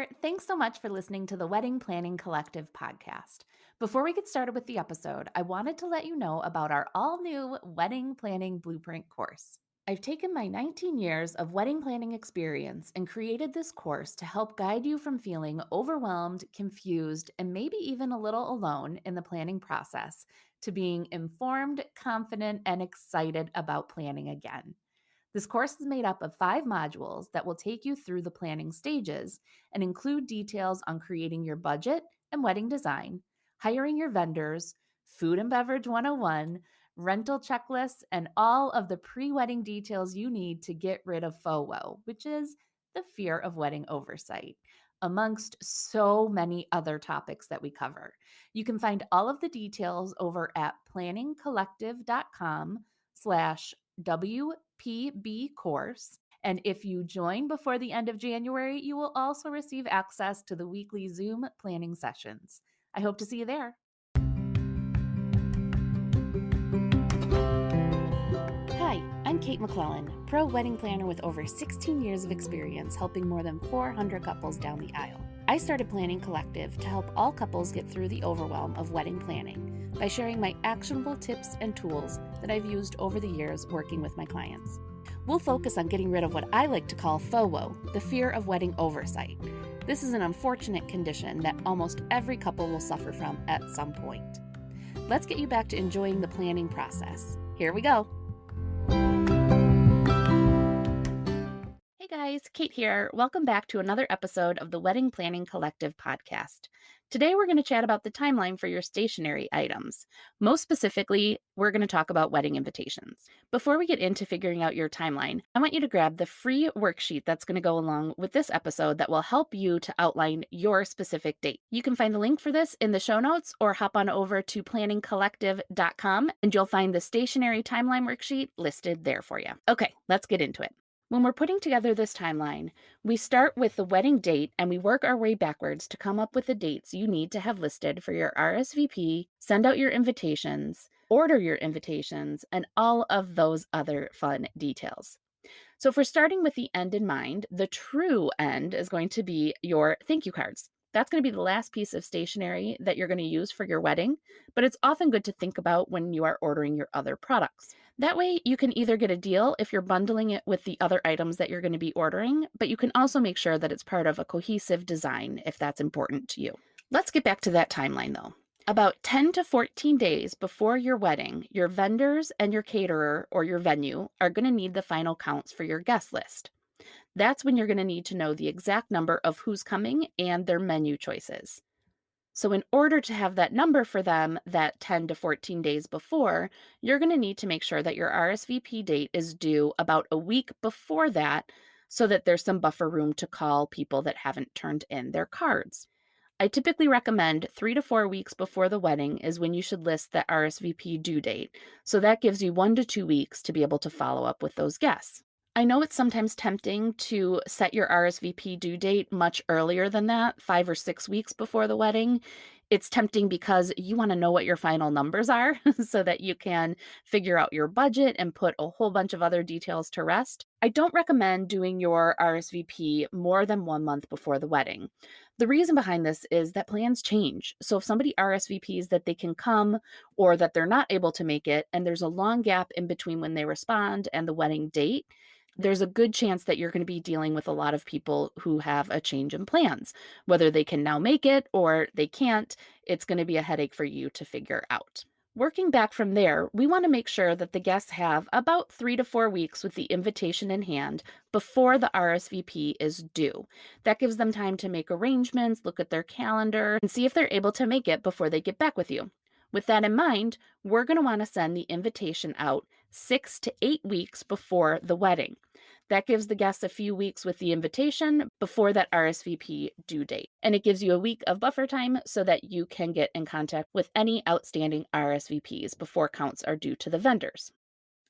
there. Thanks so much for listening to the Wedding Planning Collective podcast. Before we get started with the episode, I wanted to let you know about our all new Wedding Planning Blueprint course. I've taken my 19 years of wedding planning experience and created this course to help guide you from feeling overwhelmed, confused, and maybe even a little alone in the planning process to being informed, confident, and excited about planning again. This course is made up of 5 modules that will take you through the planning stages and include details on creating your budget and wedding design, hiring your vendors, food and beverage 101, rental checklists, and all of the pre wedding details you need to get rid of FOWO, which is the fear of wedding oversight, amongst so many other topics that we cover. You can find all of the details over at planningcollective.com/WPB course. And if you join before the end of January, you will also receive access to the weekly Zoom planning sessions. I hope to see you there. Hi, I'm Kate McClellan, pro wedding planner with over 16 years of experience helping more than 400 couples down the aisle. I started Planning Collective to help all couples get through the overwhelm of wedding planning by sharing my actionable tips and tools that I've used over the years working with my clients. We'll focus on getting rid of what I like to call FOWO, the fear of wedding oversight. This is an unfortunate condition that almost every couple will suffer from at some point. Let's get you back to enjoying the planning process. Here we go. Hey guys, Kate here. Welcome back to another episode of the Wedding Planning Collective podcast. Today we're going to chat about the timeline for your stationery items. Most specifically, we're going to talk about wedding invitations. Before we get into figuring out your timeline, I want you to grab the free worksheet that's going to go along with this episode that will help you to outline your specific date. You can find the link for this in the show notes or hop on over to planningcollective.com and you'll find the stationery timeline worksheet listed there for you. Okay, let's get into it. When we're putting together this timeline, we start with the wedding date and we work our way backwards to come up with the dates you need to have listed for your RSVP, send out your invitations, order your invitations, and all of those other fun details. So if we're starting with the end in mind, the true end is going to be your thank you cards. That's going to be the last piece of stationery that you're going to use for your wedding, but it's often good to think about when you are ordering your other products. That way, you can either get a deal if you're bundling it with the other items that you're going to be ordering, but you can also make sure that it's part of a cohesive design if that's important to you. Let's get back to that timeline though. About 10 to 14 days before your wedding, your vendors and your caterer or your venue are going to need the final counts for your guest list. That's when you're going to need to know the exact number of who's coming and their menu choices. So in order to have that number for them that 10 to 14 days before, you're going to need to make sure that your RSVP date is due about a week before that so that there's some buffer room to call people that haven't turned in their cards. I typically recommend 3 to 4 weeks before the wedding is when you should list the RSVP due date. So that gives you 1 to 2 weeks to be able to follow up with those guests. I know it's sometimes tempting to set your RSVP due date much earlier than that, 5 or 6 weeks before the wedding. It's tempting because you want to know what your final numbers are so that you can figure out your budget and put a whole bunch of other details to rest. I don't recommend doing your RSVP more than 1 month before the wedding. The reason behind this is that plans change. So if somebody RSVPs that they can come or that they're not able to make it, and there's a long gap in between when they respond and the wedding date, there's a good chance that you're going to be dealing with a lot of people who have a change in plans. Whether they can now make it or they can't, it's going to be a headache for you to figure out. Working back from there, we want to make sure that the guests have about 3 to 4 weeks with the invitation in hand before the RSVP is due. That gives them time to make arrangements, look at their calendar, and see if they're able to make it before they get back with you. With that in mind, we're going to want to send the invitation out 6 to 8 weeks before the wedding. That gives the guests a few weeks with the invitation before that RSVP due date. And it gives you a week of buffer time so that you can get in contact with any outstanding RSVPs before counts are due to the vendors.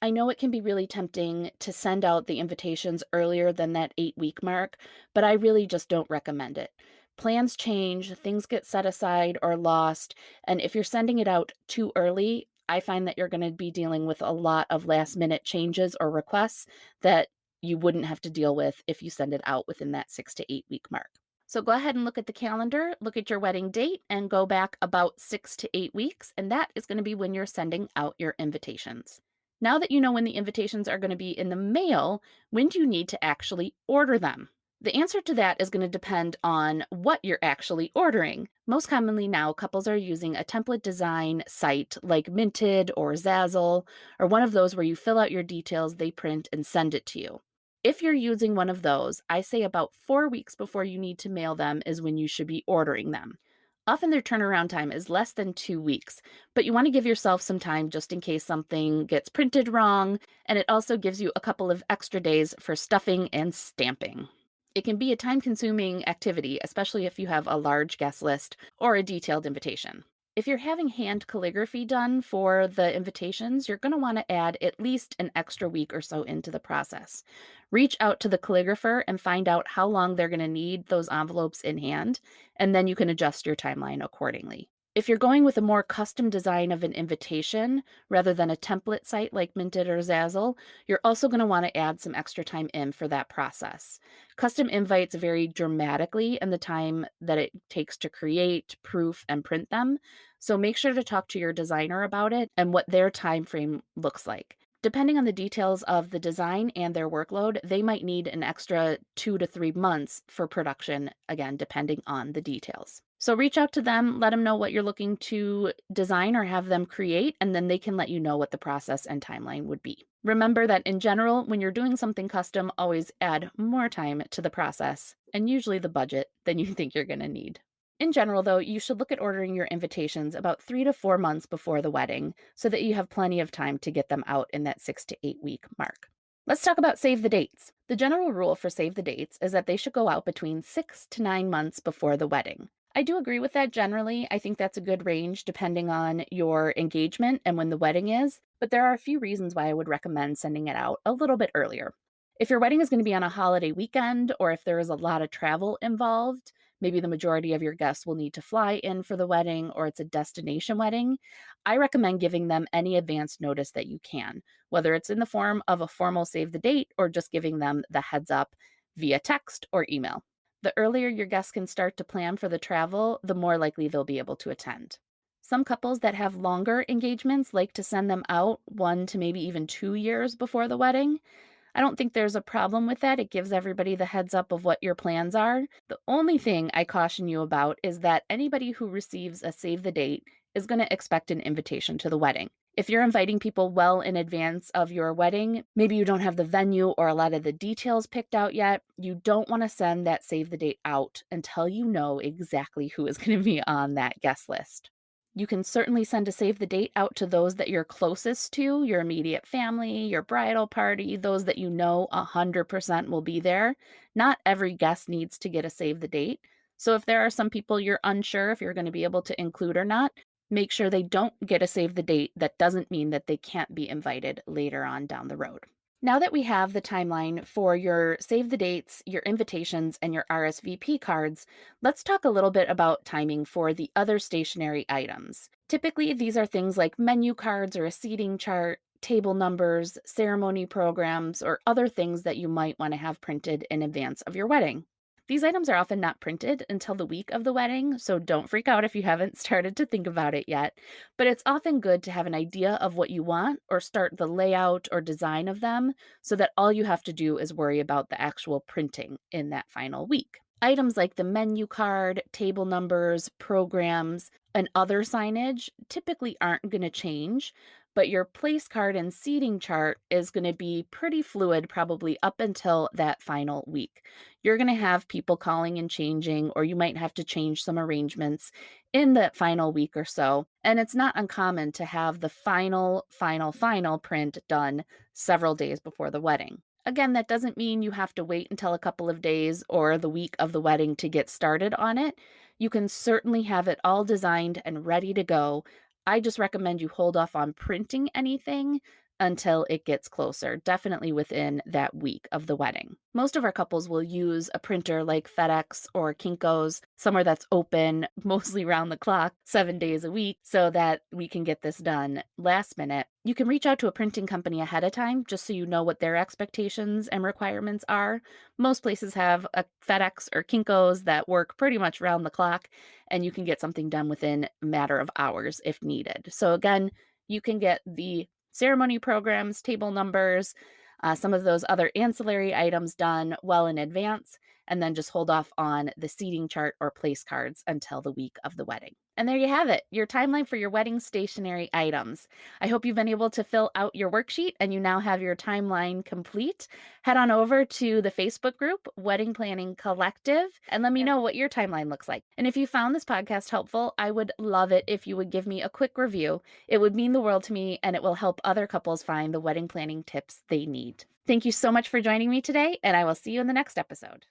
I know it can be really tempting to send out the invitations earlier than that 8-week mark, but I really just don't recommend it. Plans change, things get set aside or lost, and if you're sending it out too early, I find that you're going to be dealing with a lot of last minute changes or requests that you wouldn't have to deal with if you send it out within that 6 to 8 week mark. So go ahead and look at the calendar, look at your wedding date, and go back about 6 to 8 weeks, and that is going to be when you're sending out your invitations. Now that you know when the invitations are going to be in the mail, when do you need to actually order them? The answer to that is going to depend on what you're actually ordering. Most commonly now, couples are using a template design site like Minted or Zazzle, or one of those where you fill out your details, they print, and send it to you. If you're using one of those, I say about 4 weeks before you need to mail them is when you should be ordering them. Often their turnaround time is less than 2 weeks, but you want to give yourself some time just in case something gets printed wrong, and it also gives you a couple of extra days for stuffing and stamping. It can be a time consuming activity, especially if you have a large guest list or a detailed invitation. If you're having hand calligraphy done for the invitations, you're going to want to add at least an extra week or so into the process. Reach out to the calligrapher and find out how long they're going to need those envelopes in hand, and then you can adjust your timeline accordingly. If you're going with a more custom design of an invitation rather than a template site like Minted or Zazzle, you're also going to want to add some extra time in for that process. Custom invites vary dramatically in the time that it takes to create, proof, and print them. So make sure to talk to your designer about it and what their time frame looks like. Depending on the details of the design and their workload, they might need an extra 2 to 3 months for production, again, depending on the details. So reach out to them, let them know what you're looking to design or have them create, and then they can let you know what the process and timeline would be. Remember that in general, when you're doing something custom, always add more time to the process and usually the budget than you think you're going to need. In general, though, you should look at ordering your invitations about 3 to 4 months before the wedding so that you have plenty of time to get them out in that 6 to 8 week mark. Let's talk about save the dates. The general rule for save the dates is that they should go out between 6 to 9 months before the wedding. I do agree with that generally. I think that's a good range depending on your engagement and when the wedding is, but there are a few reasons why I would recommend sending it out a little bit earlier. If your wedding is going to be on a holiday weekend or if there is a lot of travel involved, maybe the majority of your guests will need to fly in for the wedding or it's a destination wedding, I recommend giving them any advance notice that you can, whether it's in the form of a formal save the date or just giving them the heads up via text or email. The earlier your guests can start to plan for the travel, the more likely they'll be able to attend. Some couples that have longer engagements like to send them out 1 to maybe even 2 years before the wedding. I don't think there's a problem with that. It gives everybody the heads up of what your plans are. The only thing I caution you about is that anybody who receives a save the date is going to expect an invitation to the wedding. If you're inviting people well in advance of your wedding, maybe you don't have the venue or a lot of the details picked out yet, you don't want to send that save the date out until you know exactly who is going to be on that guest list. You can certainly send a save the date out to those that you're closest to, your immediate family, your bridal party, those that you know 100% will be there. Not every guest needs to get a save the date. So if there are some people you're unsure if you're going to be able to include or not, make sure they don't get a save the date. That doesn't mean that they can't be invited later on down the road. Now that we have the timeline for your save the dates, your invitations, and your RSVP cards, let's talk a little bit about timing for the other stationary items. Typically, these are things like menu cards or a seating chart, table numbers, ceremony programs, or other things that you might want to have printed in advance of your wedding. These items are often not printed until the week of the wedding, so don't freak out if you haven't started to think about it yet. But it's often good to have an idea of what you want or start the layout or design of them so that all you have to do is worry about the actual printing in that final week. Items like the menu card, table numbers, programs, and other signage typically aren't going to change, but your place card and seating chart is going to be pretty fluid probably up until that final week. You're going to have people calling and changing, or you might have to change some arrangements in that final week or so. And it's not uncommon to have the final print done several days before the wedding. Again, that doesn't mean you have to wait until a couple of days or the week of the wedding to get started on it. You can certainly have it all designed and ready to go. I just recommend you hold off on printing anything until it gets closer, definitely within that week of the wedding. Most of our couples will use a printer like FedEx or Kinko's, somewhere that's open mostly round the clock, 7 days a week, so that we can get this done last minute. You can reach out to a printing company ahead of time just so you know what their expectations and requirements are. Most places have a FedEx or Kinko's that work pretty much round the clock, and you can get something done within a matter of hours if needed. So again, you can get the ceremony programs, table numbers, some of those other ancillary items done well in advance, and then just hold off on the seating chart or place cards until the week of the wedding. And there you have it, your timeline for your wedding stationery items. I hope you've been able to fill out your worksheet and you now have your timeline complete. Head on over to the Facebook group, Wedding Planning Collective, and let me know what your timeline looks like. And if you found this podcast helpful, I would love it if you would give me a quick review. It would mean the world to me, and it will help other couples find the wedding planning tips they need. Thank you so much for joining me today, and I will see you in the next episode.